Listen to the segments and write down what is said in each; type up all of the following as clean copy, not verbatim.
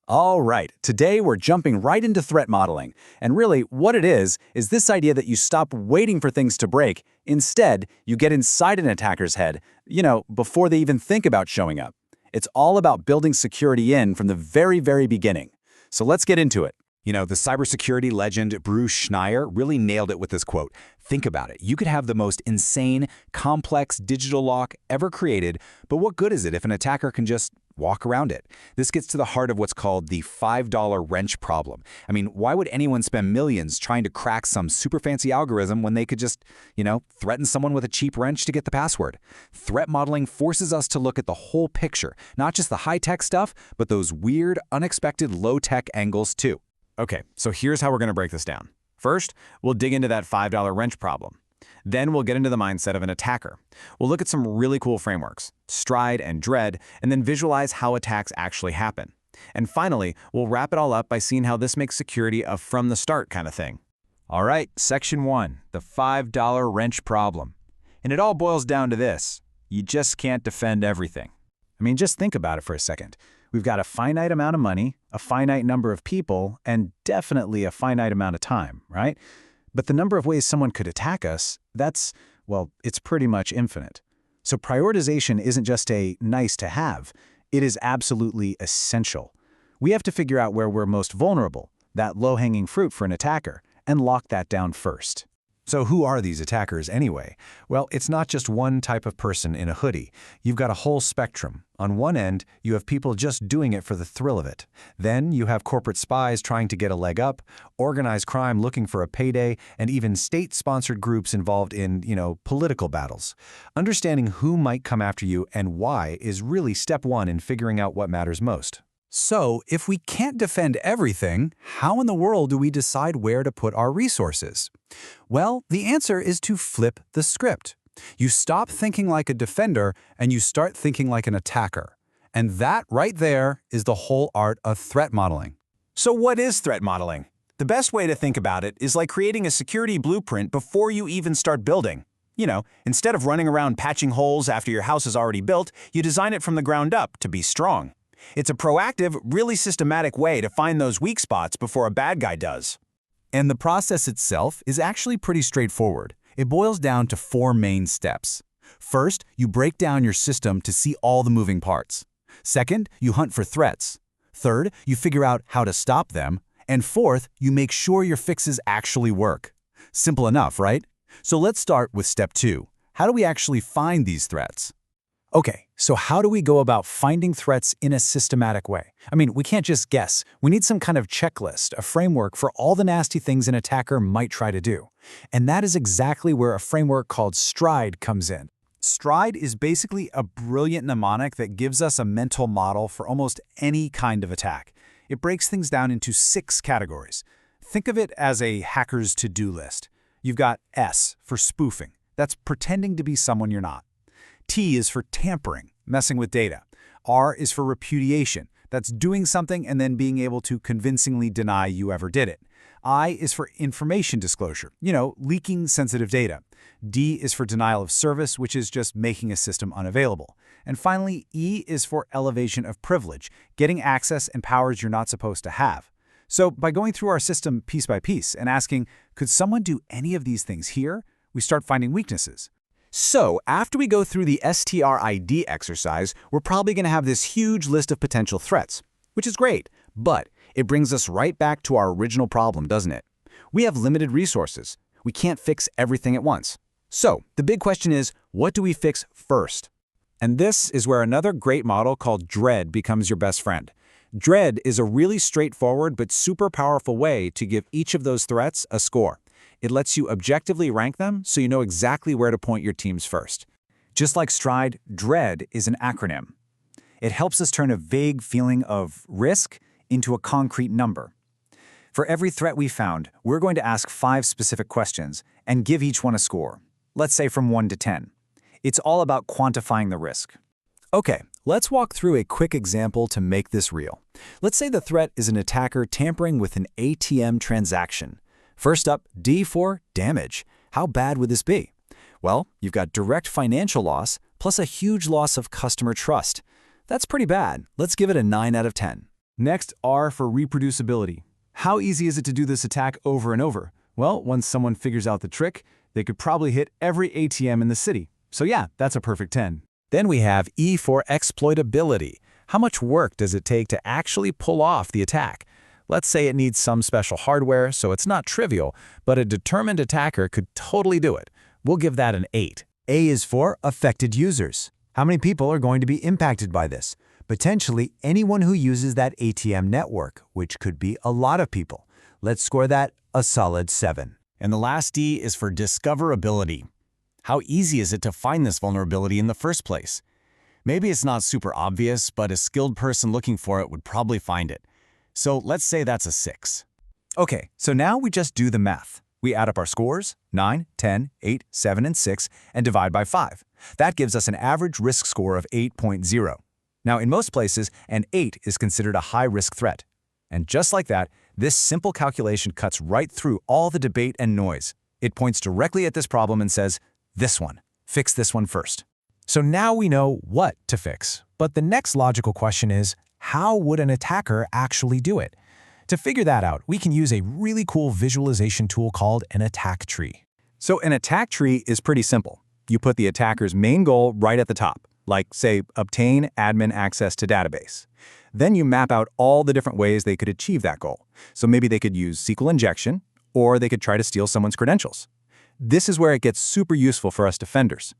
All right, today we're jumping right into threat modeling. And really, what it is this idea that you stop waiting for things to break. Instead, you get inside an attacker's head, before they even think about showing up. It's all about building security in from the very, very beginning. So let's get into it. The cybersecurity legend Bruce Schneier really nailed it with this quote. Think about it. You could have the most insane, complex digital lock ever created, but what good is it if an attacker can just walk around it? This gets to the heart of what's called the $5 wrench problem. I mean, why would anyone spend millions trying to crack some super fancy algorithm when they could just, threaten someone with a cheap wrench to get the password? Threat modeling forces us to look at the whole picture, not just the high-tech stuff, but those weird, unexpected low-tech angles too. Okay, so here's how we're going to break this down. First, we'll dig into that $5 wrench problem. Then we'll get into the mindset of an attacker. We'll look at some really cool frameworks, Stride and Dread, and then visualize how attacks actually happen. And finally, we'll wrap it all up by seeing how this makes security a from-the-start kind of thing. All right, Section 1, the $5 wrench problem. And it all boils down to this. You just can't defend everything. I mean, just think about it for a second. We've got a finite amount of money, a finite number of people, and definitely a finite amount of time, right? But the number of ways someone could attack us, it's pretty much infinite. So prioritization isn't just a nice to have, it is absolutely essential. We have to figure out where we're most vulnerable, that low-hanging fruit for an attacker, and lock that down first. So who are these attackers anyway? Well, it's not just one type of person in a hoodie. You've got a whole spectrum. On one end, you have people just doing it for the thrill of it. Then you have corporate spies trying to get a leg up, organized crime looking for a payday, and even state-sponsored groups involved in, political battles. Understanding who might come after you and why is really step one in figuring out what matters most. So, if we can't defend everything, how in the world do we decide where to put our resources? Well, the answer is to flip the script. You stop thinking like a defender and you start thinking like an attacker. And that right there is the whole art of threat modeling. So what is threat modeling? The best way to think about it is like creating a security blueprint before you even start building. Instead of running around patching holes after your house is already built, you design it from the ground up to be strong. It's a proactive, really systematic way to find those weak spots before a bad guy does. And the process itself is actually pretty straightforward. It boils down to 4 main steps. First, you break down your system to see all the moving parts. Second, you hunt for threats. Third, you figure out how to stop them. And fourth, you make sure your fixes actually work. Simple enough, right? So let's start with step 2. How do we actually find these threats? Okay, so how do we go about finding threats in a systematic way? I mean, we can't just guess. We need some kind of checklist, a framework for all the nasty things an attacker might try to do. And that is exactly where a framework called Stride comes in. Stride is basically a brilliant mnemonic that gives us a mental model for almost any kind of attack. It breaks things down into 6 categories. Think of it as a hacker's to-do list. You've got S for spoofing. That's pretending to be someone you're not. T is for tampering, messing with data. R is for repudiation. That's doing something and then being able to convincingly deny you ever did it. I is for information disclosure, leaking sensitive data. D is for denial of service, which is just making a system unavailable. And finally, E is for elevation of privilege, getting access and powers you're not supposed to have. So by going through our system piece by piece and asking, could someone do any of these things here? We start finding weaknesses. So, after we go through the STRID exercise, we're probably going to have this huge list of potential threats, which is great, but it brings us right back to our original problem, doesn't it? We have limited resources. We can't fix everything at once. So, the big question is, what do we fix first? And this is where another great model called Dread becomes your best friend. Dread is a really straightforward but super powerful way to give each of those threats a score. It lets you objectively rank them so you know exactly where to point your teams first. Just like Stride, Dread is an acronym. It helps us turn a vague feeling of risk into a concrete number. For every threat we found, we're going to ask 5 specific questions and give each one a score, let's say from 1 to 10. It's all about quantifying the risk. Okay, let's walk through a quick example to make this real. Let's say the threat is an attacker tampering with an ATM transaction. First up, D for damage. How bad would this be? Well, you've got direct financial loss plus a huge loss of customer trust. That's pretty bad. Let's give it a 9 out of 10. Next, R for reproducibility. How easy is it to do this attack over and over? Well, once someone figures out the trick, they could probably hit every ATM in the city. So yeah, that's a perfect 10. Then we have E for exploitability. How much work does it take to actually pull off the attack? Let's say it needs some special hardware, so it's not trivial, but a determined attacker could totally do it. We'll give that an 8. A is for affected users. How many people are going to be impacted by this? Potentially anyone who uses that ATM network, which could be a lot of people. Let's score that a solid 7. And the last D is for discoverability. How easy is it to find this vulnerability in the first place? Maybe it's not super obvious, but a skilled person looking for it would probably find it. So let's say that's a 6. Okay, so now we just do the math. We add up our scores, 9, 10, 8, 7, and 6, and divide by 5. That gives us an average risk score of 8.0. Now, in most places, an 8 is considered a high-risk threat. And just like that, this simple calculation cuts right through all the debate and noise. It points directly at this problem and says, this one, fix this one first. So now we know what to fix. But the next logical question is, how would an attacker actually do it? To figure that out, we can use a really cool visualization tool called an attack tree. So an attack tree is pretty simple. You put the attacker's main goal right at the top, like, say, obtain admin access to database. Then you map out all the different ways they could achieve that goal. So maybe they could use SQL injection, or they could try to steal someone's credentials. This is where it gets super useful for us defenders.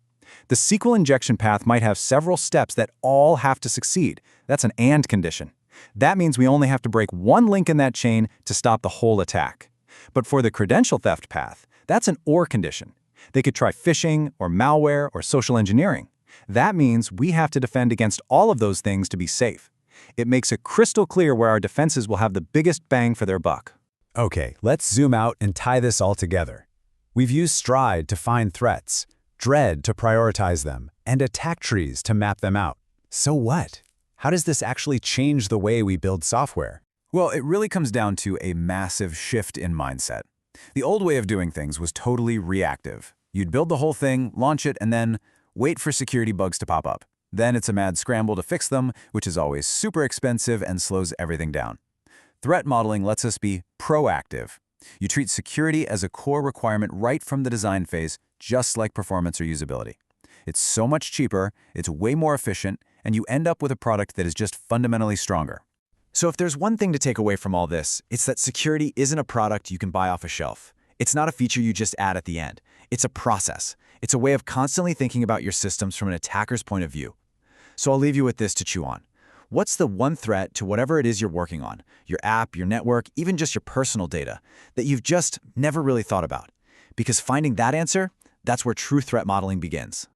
The SQL injection path might have several steps that all have to succeed. That's an AND condition. That means we only have to break one link in that chain to stop the whole attack. But for the credential theft path, that's an OR condition. They could try phishing or malware or social engineering. That means we have to defend against all of those things to be safe. It makes it crystal clear where our defenses will have the biggest bang for their buck. Okay, let's zoom out and tie this all together. We've used Stride to find threats, Dread to prioritize them, and attack trees to map them out. So what? How does this actually change the way we build software? Well, it really comes down to a massive shift in mindset. The old way of doing things was totally reactive. You'd build the whole thing, launch it, and then wait for security bugs to pop up. Then it's a mad scramble to fix them, which is always super expensive and slows everything down. Threat modeling lets us be proactive. You treat security as a core requirement right from the design phase, just like performance or usability. It's so much cheaper, it's way more efficient, and you end up with a product that is just fundamentally stronger. So if there's one thing to take away from all this, it's that security isn't a product you can buy off a shelf. It's not a feature you just add at the end. It's a process. It's a way of constantly thinking about your systems from an attacker's point of view. So I'll leave you with this to chew on. What's the one threat to whatever it is you're working on, your app, your network, even just your personal data, that you've just never really thought about? Because finding that answer, that's where true threat modeling begins.